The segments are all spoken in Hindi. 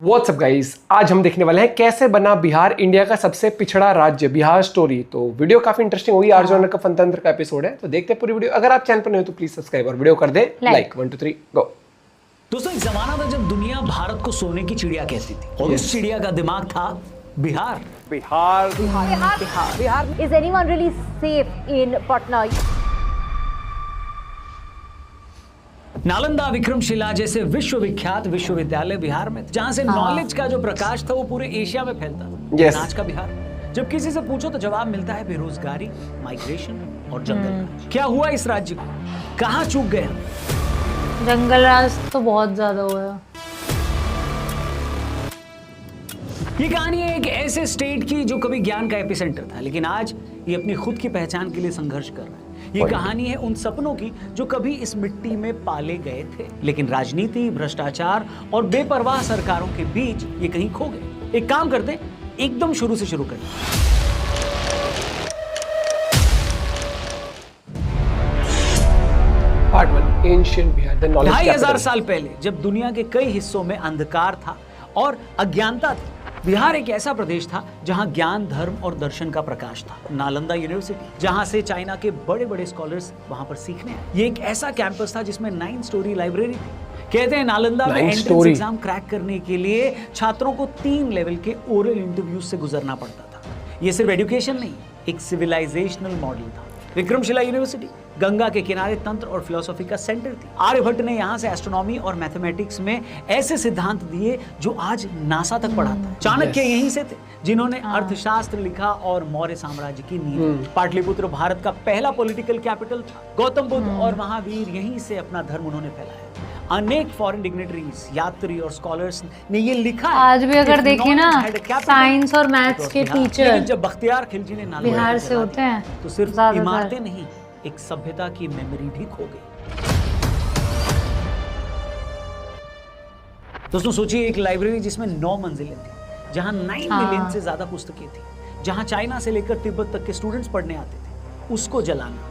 व्हाट्सअप गाइस, आज हम देखने वाले हैं कैसे बना बिहार इंडिया का सबसे पिछड़ा राज्य, बिहार स्टोरी। तो वीडियो काफी इंटरेस्टिंग होगी। आरजे ऑनर का फनतंत्र का एपिसोड है, तो देखते हैं पूरी वीडियो। अगर आप चैनल पर नए हो तो प्लीज सब्सक्राइब और वीडियो कर दे लाइक। 1 2 3 गो। दोस्तों, एक जमाना था जब दुनिया भारत को सोने की चिड़िया कहती थी और उस चिड़िया का दिमाग था Bihar. Is anyone really safe in Patna? Nalanda, Vikramshila जैसे विश्वविख्यात विश्वविद्यालय बिहार में थे, जहां से नॉलेज का जो प्रकाश था वो पूरे एशिया में फैलता था। Yes. आज का बिहार जब किसी से पूछो तो जवाब मिलता है बेरोजगारी, माइग्रेशन और जंगल राज। क्या हुआ इस राज्य को, कहां चूक गए हम? जंगल राज तो बहुत ज्यादा हुआ। ये कहानी है एक ऐसे स्टेट की जो कभी ज्ञान का एपिसेंटर था, लेकिन आज ये अपनी खुद की पहचान के लिए संघर्ष कर रहा है। ये कहानी है उन सपनों की जो कभी इस मिट्टी में पाले गए थे, लेकिन राजनीति, भ्रष्टाचार और बेपरवाह सरकारों के बीच ये कहीं खो गए। एक काम करते हैं, एकदम शुरू से शुरू करें। Part 1, ancient Bihar, the knowledge 2500 साल पहले जब दुनिया के कई हिस्सों में अंधकार था और अज्ञानता थी, बिहार एक ऐसा प्रदेश था जहां ज्ञान, धर्म और दर्शन का प्रकाश था। नालंदा यूनिवर्सिटी, जहां से चाइना के बड़े बड़े स्कॉलर्स वहां पर सीखने आए। ये एक ऐसा कैंपस था जिसमें 9 स्टोरी लाइब्रेरी थी। कहते हैं नालंदा में एंट्रेंस एग्जाम क्रैक करने के लिए छात्रों को 3 लेवल के ओरल इंटरव्यू से गुजरना पड़ता था। ये सिर्फ एजुकेशन नहीं, एक सिविलाइजेशनल मॉडल था। विक्रमशिला यूनिवर्सिटी गंगा के किनारे तंत्र और फिलोसॉफी का सेंटर थी। आर्यभट्ट ने यहाँ से एस्ट्रोनॉमी और मैथमेटिक्स में ऐसे सिद्धांत दिए जो आज नासा तक पढ़ाता है। चाणक्य यहीं से थे जिन्होंने अर्थशास्त्र लिखा और मौर्य साम्राज्य की नींव। पाटलिपुत्र भारत का पहला पॉलिटिकल कैपिटल था। गौतम बुद्ध और महावीर यहीं से अपना धर्म उन्होंने फैलाया। अनेक फॉरेन डिग्नेटरीज, यात्री और स्कॉलर्स ने ये लिखा है। आज भी अगर देखें ना, साइंस और मैथ्स के टीचर जब बख्तियार खिलजी ने नालंदा बिहार से होते हैं तो सिर्फ इमारतें नहीं, एक सभ्यता की मेमोरी भी खो गई। दोस्तों सोचिए, एक लाइब्रेरी जिसमें 9 मंजिलें थी, जहां 9 मिलियन से ज्यादा पुस्तकें थी, जहां चाइना से लेकर तिब्बत तक के स्टूडेंट्स पढ़ने आते थे, उसको जलाना।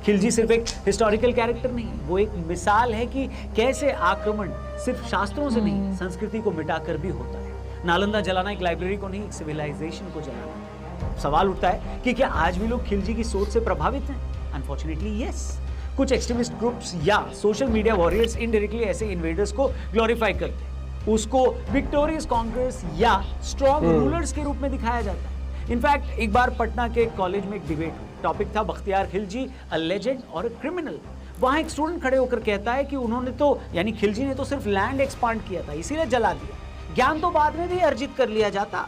खिलजी सिर्फ एक हिस्टोरिकल कैरेक्टर नहीं, वो एक मिसाल है कि कैसे आक्रमण सिर्फ शास्त्रों से नहीं, संस्कृति को मिटाकर भी होता है। नालंदा जलाना एक लाइब्रेरी को नहीं, एक सिविलाइजेशन को जलाना। सवाल उठता है कि क्या आज भी लोग खिलजी की सोच से प्रभावित हैं? Unfortunately yes. कुछ एक्सट्रीमिस्ट ग्रुप्स या सोशल मीडिया वॉरियर्स इनडायरेक्टली ऐसे इन्वेडर्स को ग्लोरीफाई करते हैं। उसको विक्टोरियस कांग्रेस या स्ट्रॉन्ग रूलर्स के रूप में दिखाया जाता है। इनफैक्ट एक बार पटना के एक कॉलेज में एक डिबेट हुई। टॉपिक था बख्तियार खिलजी, अ लेजेंड और अ क्रिमिनल। वहां एक स्टूडेंट खड़े होकर कहता है कि उन्होंने तो, यानी खिलजी ने तो सिर्फ लैंड एक्सपांड किया था, इसीलिए जला दिया। ज्ञान तो बाद में भी अर्जित कर लिया जाता।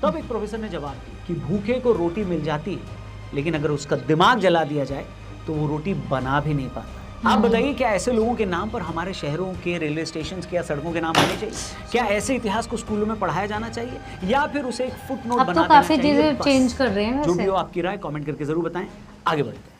तब एक प्रोफेसर ने जवाब दिया कि भूखे को रोटी मिल जाती है, लेकिन अगर उसका दिमाग जला दिया जाए तो वो रोटी बना भी नहीं पाता। आप बताइए, क्या ऐसे लोगों के नाम पर हमारे शहरों के, रेलवे स्टेशन के या सड़कों के नाम होने चाहिए? क्या ऐसे इतिहास को स्कूलों में पढ़ाया जाना चाहिए, या फिर उसे एक फुटनोट बना देना चाहिए? काफी चीजें चेंज कर रहे हैं। जो भी हो, आपकी राय कमेंट करके जरूर बताएं। आगे बढ़ते हैं।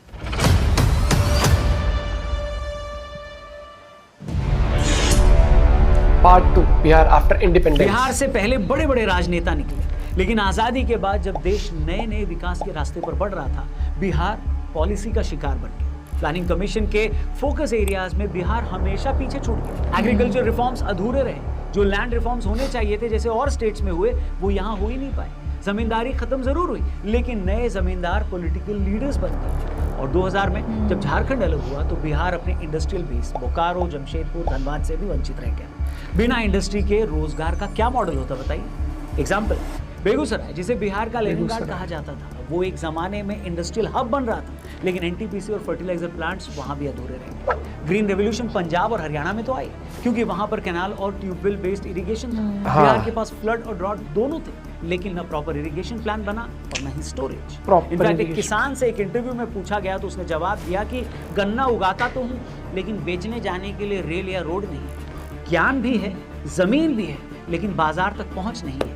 Part 2, Bihar after independence. Bihar से पहले बड़े बड़े राजनेता निकले, लेकिन आजादी के बाद जब देश नए नए विकास के रास्ते पर बढ़ रहा था, बिहार पॉलिसी का शिकार बन गया। प्लानिंग कमीशन के फोकस एरियाज में बिहार हमेशा पीछे छूट गया। एग्रीकल्चर रिफॉर्म्स अधूरे रहे। जो लैंड रिफॉर्म्स होने चाहिए थे, जैसे और स्टेट्स में हुए, वो यहाँ हो ही नहीं पाए। जमींदारी खत्म जरूर हुई, लेकिन नए जमींदार पॉलिटिकल लीडर्स बन गए। और 2000 में जब झारखंड अलग हुआ तो बिहार अपने इंडस्ट्रियल बेस बोकारो, जमशेदपुर, धनबाद से भी वंचित रह गया। बिना इंडस्ट्री के रोजगार का क्या मॉडल होता, बताइए। एग्जाम्पल, बेगूसराय, जिसे बिहार का लेनिनग्राड कहा जाता था, वो एक जमाने में इंडस्ट्रियल हब बन रहा था, लेकिन एनटीपीसी और फर्टिलाइजर प्लांट्स वहां भी अधूरे रहे। ग्रीन रेवोल्यूशन पंजाब और हरियाणा में तो आई, क्योंकि वहां पर कैनाल और ट्यूबवेल बेस्ड इरिगेशन था। बिहार के पास फ्लड और ड्रॉट दोनों थे, लेकिन न प्रॉपर इरिगेशन प्लान बना और न ही स्टोरेज। इनफैक्ट एक किसान से एक इंटरव्यू में पूछा गया तो उसने जवाब दिया कि गन्ना उगाता तो हूँ, लेकिन बेचने जाने के लिए रेल या रोड नहीं। ज्ञान भी है, जमीन भी है, लेकिन बाजार तक पहुंच नहीं है।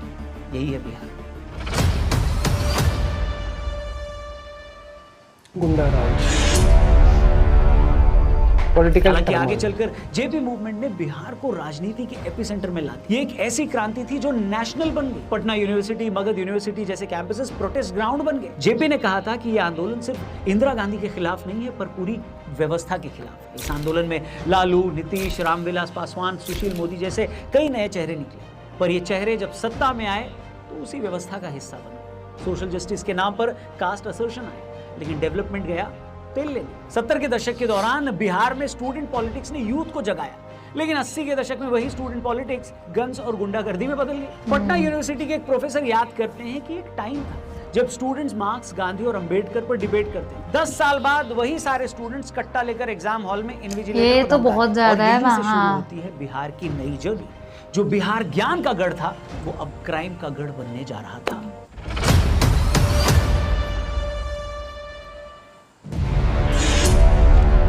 यही है बिहार। गुंडा राज, पॉलिटिकल। हालांकि आगे चलकर जेपी मूवमेंट ने बिहार को राजनीति के एपिसेंटर में ला दिया। ये एक ऐसी क्रांति थी जो नेशनल बन गई। पटना यूनिवर्सिटी, मगध यूनिवर्सिटी जैसे कैंपसेस प्रोटेस्ट ग्राउंड बन गए। जेपी ने कहा था कि यह आंदोलन सिर्फ इंदिरा गांधी के खिलाफ नहीं है, पर पूरी व्यवस्था के खिलाफ। इस आंदोलन में लालू, नीतीश, रामविलास पासवान, सुशील मोदी जैसे कई नए चेहरे निकले। पर ये चेहरे जब सत्ता में आए तो उसी व्यवस्था का हिस्सा बने। सोशल जस्टिस के नाम पर कास्ट असर्शन आए, लेकिन डेवलपमेंट गया तेल लेने। 70 के दशक के दौरान बिहार में स्टूडेंट पॉलिटिक्स ने यूथ को जगाया, लेकिन 80 के दशक में वही स्टूडेंट पॉलिटिक्स गन्स और गुंडागर्दी में बदल गई। पटना यूनिवर्सिटी के एक प्रोफेसर याद करते हैं कि एक टाइम था जब स्टूडेंट्स मार्क्स, गांधी और अंबेडकर पर डिबेट करते हैं। 10 साल बाद वही सारे स्टूडेंट्स कट्टा लेकर एग्जाम हॉल में इन्विजिलेटर ये तो बहुत ज्यादा है वहाँ। होती है बिहार की नई जर्नी। जो बिहार ज्ञान का गढ़ था वो अब क्राइम का गढ़ बनने जा रहा था।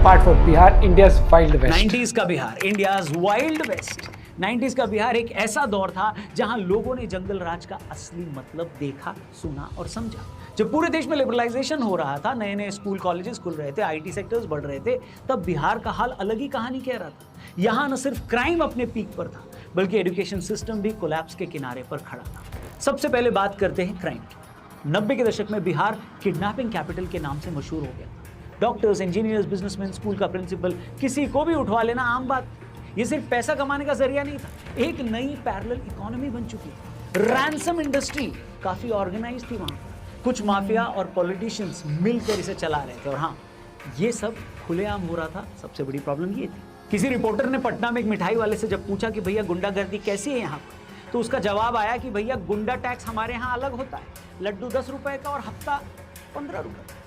Part 4, Bihar India's wild west. 90s का Bihar India's wild west. 90s का बिहार एक ऐसा दौर था जहां लोगों ने जंगल राज का असली मतलब देखा, सुना और समझा। जब पूरे देश में लिबरलाइजेशन हो रहा था, नए नए स्कूल कॉलेजेस खुल रहे थे, आईटी सेक्टर्स बढ़ रहे थे, तब बिहार का हाल अलग ही कहानी कह रहा था। यहाँ न सिर्फ क्राइम अपने पीक पर था, बल्कि एजुकेशन सिस्टम भी कोलैप्स के किनारे पर खड़ा था। सबसे पहले बात करते हैं क्राइम की। 90 के दशक में बिहार किडनैपिंग कैपिटल के नाम से मशहूर हो गया था। डॉक्टर्स, इंजीनियर्स, बिजनेसमैन, स्कूल का प्रिंसिपल, किसी को भी उठवा लेना आम बात। ये सिर्फ पैसा कमाने का जरिया नहीं था, एक नई पैरेलल इकोनॉमी बन चुकी थी। रैंसम इंडस्ट्री काफी ऑर्गेनाइज थी वहां। कुछ माफिया और पॉलिटिशियंस मिलकर इसे चला रहे थे, और हाँ, ये सब खुलेआम हो रहा था। सबसे बड़ी प्रॉब्लम ये थी, किसी रिपोर्टर ने पटना में एक मिठाई वाले से जब पूछा कि भैया गुंडागर्दी कैसी है यहाँ पर, तो उसका जवाब आया कि भैया गुंडा टैक्स हमारे यहाँ अलग होता है, लड्डू 10 रुपए का और हफ्ता 15 रुपए।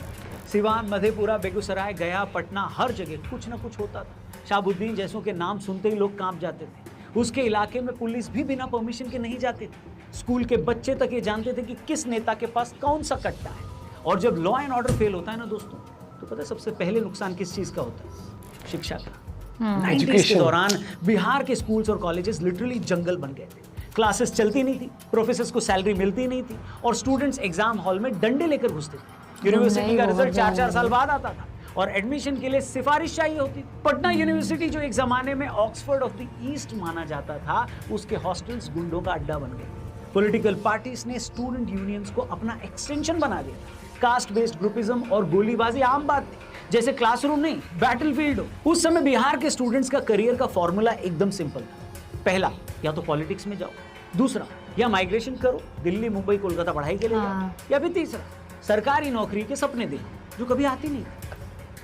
सिवान, मधेपुरा, बेगूसराय, गया, पटना, हर जगह कुछ ना कुछ होता था। शहाबुद्दीन जैसों के नाम सुनते ही लोग कांप जाते थे। उसके इलाके में पुलिस भी बिना परमिशन के नहीं जाती थी। स्कूल के बच्चे तक ये जानते थे कि किस नेता के पास कौन सा कट्टा है। और जब लॉ एंड ऑर्डर फेल होता है ना दोस्तों, तो पता है सबसे पहले नुकसान किस चीज का होता है? शिक्षा का। 90s के दौरान बिहार के स्कूल्स और कॉलेजेस लिटरली जंगल बन गए थे। क्लासेस चलती नहीं थी, प्रोफेसर्स को सैलरी मिलती नहीं थी, और स्टूडेंट्स एग्जाम हॉल में डंडे लेकर घुसते थे। यूनिवर्सिटी का रिजल्ट 4-4 साल बाद आता था, और एडमिशन के लिए सिफारिश चाहिए होती थी। पटना यूनिवर्सिटी, जो एक जमाने में ऑक्सफोर्ड ऑफ द ईस्ट माना जाता था, उसके हॉस्टल्स गुंडों का अड्डा बन गए। पॉलिटिकल पार्टीज ने स्टूडेंट यूनियंस को अपना एक्सटेंशन बना दिया। कास्ट बेस्ड ग्रुपिज्म और गोलीबाजी आम बात थी, जैसे क्लासरूम नहीं बैटलफील्ड हो। उस समय बिहार के स्टूडेंट्स का करियर का फॉर्मूला एकदम सिंपल था। पहला, या तो पॉलिटिक्स में जाओ, दूसरा, या माइग्रेशन करो, दिल्ली, मुंबई, कोलकाता पढ़ाई के लिए जाओ, या फिर तीसरा, सरकारी नौकरी के सपने देखो, जो कभी आती नहीं।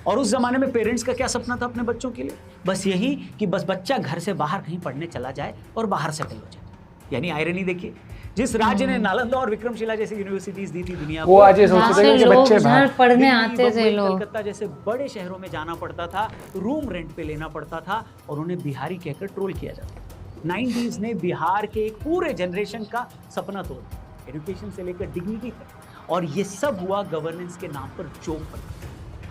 और उस जमाने में पेरेंट्स का क्या सपना था अपने बच्चों के लिए? बस यही कि बस बच्चा घर से बाहर कहीं पढ़ने चला जाए और बाहर सेटल हो जाए। यानी आयरनी देखिए, जिस राज्य ने नालंदा और विक्रमशिला जैसी यूनिवर्सिटीज दी थी दुनिया को, वो आज ये सोचते हैं कि बच्चे बाहर पढ़ने आते थे लोग। कलकत्ता जैसे बड़े शहरों में जाना पड़ता था, रूम रेंट पे लेना पड़ता था, और उन्हें बिहारी कहकर ट्रोल किया जाता था। 90s ने बिहार के एक पूरे जनरेशन का सपना तोड़ा, एजुकेशन से लेकर डिग्निटी तक, और ये सब हुआ गवर्नेंस के नाम पर जोक पर।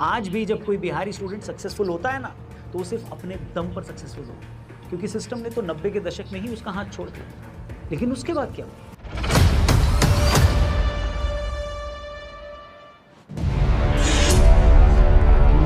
आज भी जब कोई बिहारी स्टूडेंट सक्सेसफुल होता है ना, तो वो सिर्फ अपने दम पर सक्सेसफुल होता है, क्योंकि सिस्टम ने तो 90 के दशक में ही उसका हाथ छोड़ दिया। लेकिन उसके बाद क्या हुआ?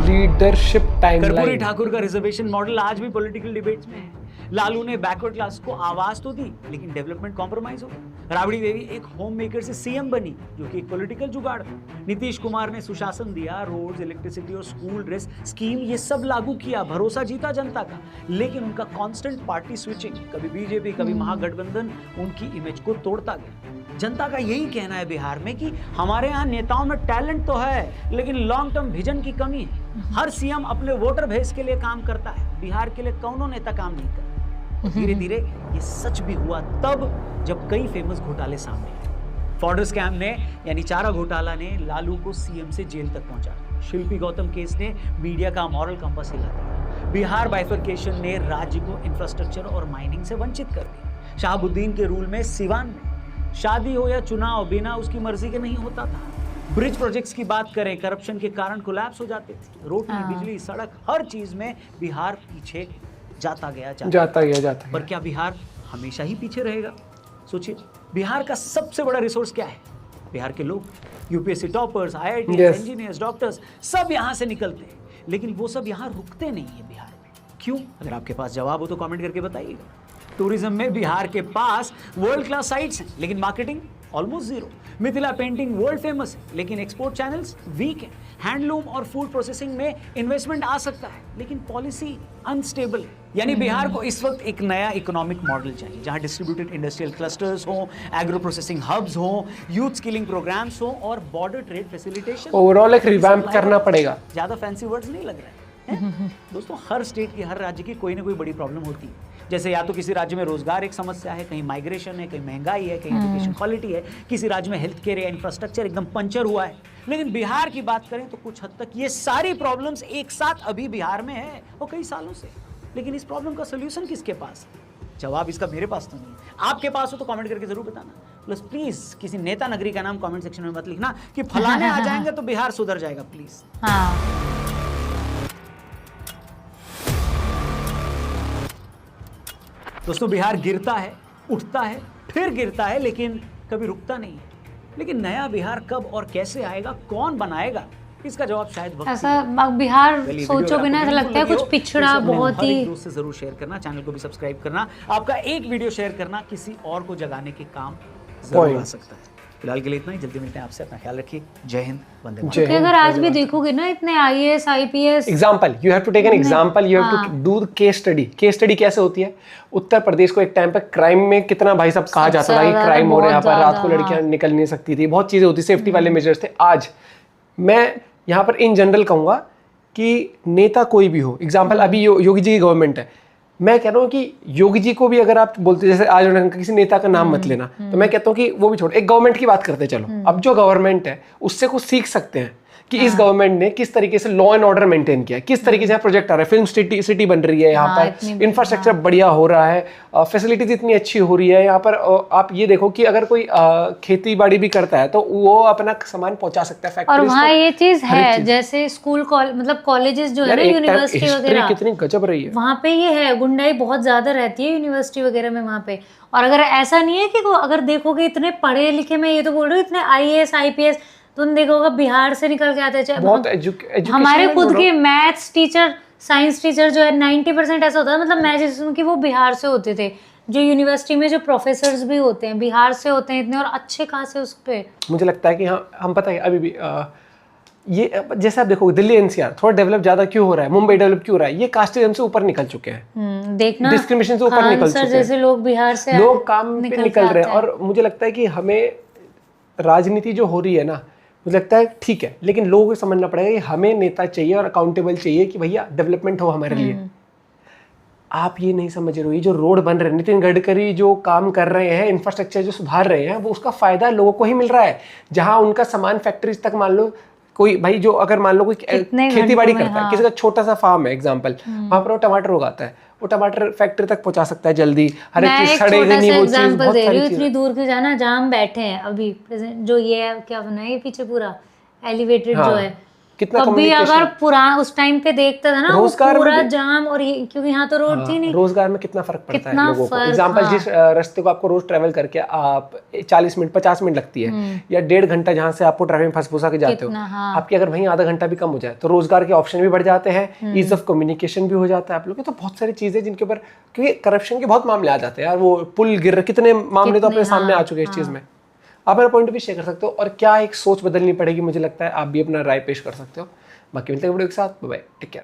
Leadership timeline. कर्पूरी ठाकुर का रिजर्वेशन मॉडल आज भी पॉलिटिकल डिबेट्स में है। लालू ने बैकवर्ड क्लास को आवाज तो दी, लेकिन डेवलपमेंट कॉम्प्रोमाइज हो गया। राबड़ी देवी एक होम मेकर से सीएम बनी, जो कि एक पॉलिटिकल जुगाड़ था। नीतीश कुमार ने सुशासन दिया, रोड्स, इलेक्ट्रिसिटी और स्कूल ड्रेस स्कीम, ये सब लागू किया, भरोसा जीता जनता का। लेकिन उनका कांस्टेंट पार्टी स्विचिंग, कभी बीजेपी कभी महागठबंधन, उनकी इमेज को तोड़ता गया। जनता का यही कहना है बिहार में कि हमारे यहाँ नेताओं में टैलेंट तो है, लेकिन लॉन्ग टर्म विजन की कमी है। हर सीएम अपने वोटर बेस के लिए काम करता है, बिहार के लिए कौनो नेता काम नहीं करता। धीरे धीरे ये सच भी हुआ तब जब कई फेमस घोटाले सामने आए। फॉर्डर स्कैम ने, यानी चारा घोटाला ने लालू को सीएम से जेल तक पहुंचा। शिल्पी गौतम केस ने मीडिया का मॉरल कंपास हिला दिया। बिहार बाइफरकेशन ने राज्य को इंफ्रास्ट्रक्चर और माइनिंग से वंचित कर दिया। शहाबुद्दीन के रूल में सिवान में शादी हो या चुनाव बिना उसकी मर्जी के नहीं होता था। ब्रिज प्रोजेक्ट्स की बात करें, करप्शन के कारण कोलैप्स हो जाते थे। रोटी, बिजली, सड़क, हर चीज में बिहार पीछे जाता गया। पर क्या बिहार हमेशा ही पीछे रहेगा? सोचिए, बिहार का सबसे बड़ा रिसोर्स क्या है? बिहार के लोग। UPSC toppers, IIT, engineers, doctors, सब यहाँ से निकलते हैं, लेकिन वो सब यहाँ रुकते नहीं है बिहार में। क्यों? अगर आपके पास जवाब हो तो कमेंट करके बताइएगा। टूरिज्म में बिहार के पास वर्ल्ड क्लास साइट्स हैं, लेकिन marketing almost zero. Mithila painting world famous है लेकिन एक्सपोर्ट चैनल्स वीक है। हैंडलूम और फूड प्रोसेसिंग में इन्वेस्टमेंट आ सकता है लेकिन पॉलिसी अनस्टेबल है। यानी बिहार को इस वक्त एक नया इकोनॉमिक मॉडल चाहिए जहां डिस्ट्रीब्यूटेड इंडस्ट्रियल क्लस्टर्स हो, एग्रो प्रोसेसिंग हब्स हो, यूथ स्किलिंग प्रोग्राम्स हो और बॉर्डर ट्रेड फैसिलिटेशन। ओवरऑल एक रिवैम्प करना पड़ेगा। ज्यादा फैंसी वर्ड्स नहीं लग रहे हैं दोस्तों। हर स्टेट की, हर राज्य की कोई ना कोई बड़ी प्रॉब्लम होती है। जैसे या तो किसी राज्य में रोजगार एक समस्या है, कहीं माइग्रेशन है, कहीं महंगाई है, कहीं एजुकेशन क्वालिटी है, किसी राज्य में हेल्थ केयर या इंफ्रास्ट्रक्चर एकदम पंचर हुआ है। लेकिन बिहार की बात करें तो कुछ हद तक ये सारी प्रॉब्लम्स एक साथ अभी बिहार में है और कई सालों से। लेकिन इस प्रॉब्लम का सोल्यूशन किसके पास है? जवाब इसका मेरे पास तो नहीं है। आपके पास हो तो कमेंट करके जरूर बताना। प्लस प्लीज किसी नेता नगरी का नाम कमेंट सेक्शन में मत लिखना कि फलाने आ जाएंगे तो बिहार सुधर जाएगा, प्लीज। हाँ। दोस्तों बिहार गिरता है, उठता है, फिर गिरता है लेकिन कभी रुकता नहीं है। लेकिन नया बिहार कब और कैसे आएगा, कौन बनाएगा, इसका जवाब शायद वक्त ऐसा बिहार सोचोगे ना, ऐसा लगता है कुछ पिछड़ा बहुत ही। दोस्त से जरूर शेयर करना, चैनल को भी सब्सक्राइब करना। आपका एक वीडियो शेयर करना किसी और को जगाने के काम जरूर आ सकता है। फिलहाल के लिए इतना ही, जल्दी मिलते हैं आपसे। अपना ख्याल रखिए। जय हिंद, वंदे मातरम। क्योंकि अगर आज भी देखोगे ना इतने IAS IPS example, you have to take an example, you have to do case study. Case study कैसे होती है? उत्तर प्रदेश को एक टाइम पे क्राइम में कितना भाई साहब कहा जाता था कि क्राइम हो रहा है, यहाँ पर रात को लड़कियां निकल नहीं सकती थी, बहुत चीजें होती, सेफ्टी वाले मेजर्स थे। आज मैं यहाँ पर इन जनरल कहूंगा कि नेता कोई भी हो, एग्जाम्पल अभी योगी जी की गवर्नमेंट है, मैं कह रहा हूँ कि योगी जी को भी अगर आप बोलते, जैसे आज उन्होंने किसी नेता का नाम मत लेना, तो मैं कहता हूँ कि वो भी छोड़, एक गवर्नमेंट की बात करते चलो। अब जो गवर्नमेंट है उससे कुछ सीख सकते हैं कि इस गवर्नमेंट ने किस तरीके से लॉ एंड ऑर्डर मेंटेन किया, किस तरीके से प्रोजेक्ट आ रहा है, फिल्म सिटी बन रही है यहाँ पर, इंफ्रास्ट्रक्चर बढ़िया हो रहा है, फैसिलिटीज इतनी अच्छी हो रही है यहाँ पर। आप ये देखो कि अगर कोई खेती बाड़ी भी करता है तो वो अपना सामान पहुंचा सकता है फैक्ट्री। और वहाँ ये चीज है, जैसे स्कूल मतलब कॉलेजेस जो है ना, यूनिवर्सिटी वगैरह, कितनी गजब रही है वहाँ पे ये है, गुंडाई बहुत ज्यादा रहती है यूनिवर्सिटी वगैरह में वहाँ पे। और अगर ऐसा नहीं है कि अगर देखोगे इतने पढ़े लिखे, मैं ये तो बोल रही हूँ, इतने IAS IPS तुम देखोगे बिहार से निकल के आते हैं। बहुत हमारे खुद के मैथ्स टीचर, साइंस टीचर जो है 90% ऐसा होता है, मतलब मैं जैसे सुन कि वो बिहार से होते थे। जो यूनिवर्सिटी में जो प्रोफेसर्स भी होते हैं बिहार से होते हैं इतने, और अच्छे खासे उस पे। मुझे लगता है कि हाँ, हम पता है अभी भी ये जैसे आप देखोगे दिल्ली NCR थोड़ा डेवलप ज्यादा क्यों हो रहा है, मुंबई डेवलप क्यों हो रहा है, ये कास्टिज्म से ऊपर निकल चुके हैं, देखना डिस्क्रिमिनेशन से ऊपर निकल चुके हैं। जैसे लोग बिहार से लोग काम पे निकल रहे हैं। और मुझे लगता है कि हमें राजनीति जो हो रही है ना, मुझे लगता है ठीक है, लेकिन लोगों को समझना पड़ेगा कि हमें नेता चाहिए और अकाउंटेबल चाहिए कि भैया डेवलपमेंट हो हमारे लिए। आप ये नहीं समझ रहे हो, ये जो रोड बन रहे हैं, नितिन गडकरी जो काम कर रहे हैं, इंफ्रास्ट्रक्चर जो सुधार रहे हैं, वो उसका फायदा लोगों को ही मिल रहा है। जहां उनका सामान फैक्ट्रीज तक, मान लो कोई भाई जो अगर मान लो कोई खेती बाड़ी करता है, किसी का छोटा सा फार्म है एग्जांपल, वहां पर वो टमाटर उगाता है, वो टमाटर फैक्ट्री तक पहुंचा सकता है जल्दी, हर एक चीज सड़ेगी नहीं, वो चीज बहुत सारी चीजें। इतनी दूर क्यों जाना, जहाँ हम बैठे हैं अभी प्रेजेंट, जो ये है क्या बना है पीछे पूरा एलिवेटेड जो है, कितना कभी अगर पुराना उस टाइम पे देखता था ना, वो पूरा जाम, और ये क्योंकि यहाँ तो रोड थी नहीं। रोजगार में कितना फर्क पड़ता है लोगों को। एग्जांपल, जिस रास्ते को आपको रोज ट्रेवल करके आप 40 मिनट 50 मिनट लगती है, या 1.5 घंटा जहाँ से आपको ट्रैफिक में फंस के जाते हो, आपकी अगर वहीं आधा घंटा भी कम हो जाए तो रोजगार के ऑप्शन भी बढ़ जाते हैं, ईज ऑफ कम्युनिकेशन भी हो जाता है आप लोग के। तो बहुत सारी चीजें जिनके ऊपर, क्योंकि करप्शन के बहुत मामले आ जाते हैं यार, वो पुल गिर रहे, कितने मामले तो अपने सामने आ चुके हैं इस चीज में। आप अपना पॉइंट भी शेयर कर सकते हो, और क्या एक सोच बदलनी पड़ेगी, मुझे लगता है आप भी अपना राय पेश कर सकते हो। बाकी मिलते हैं वीडियो के साथ, बाय बाय, टेक केयर।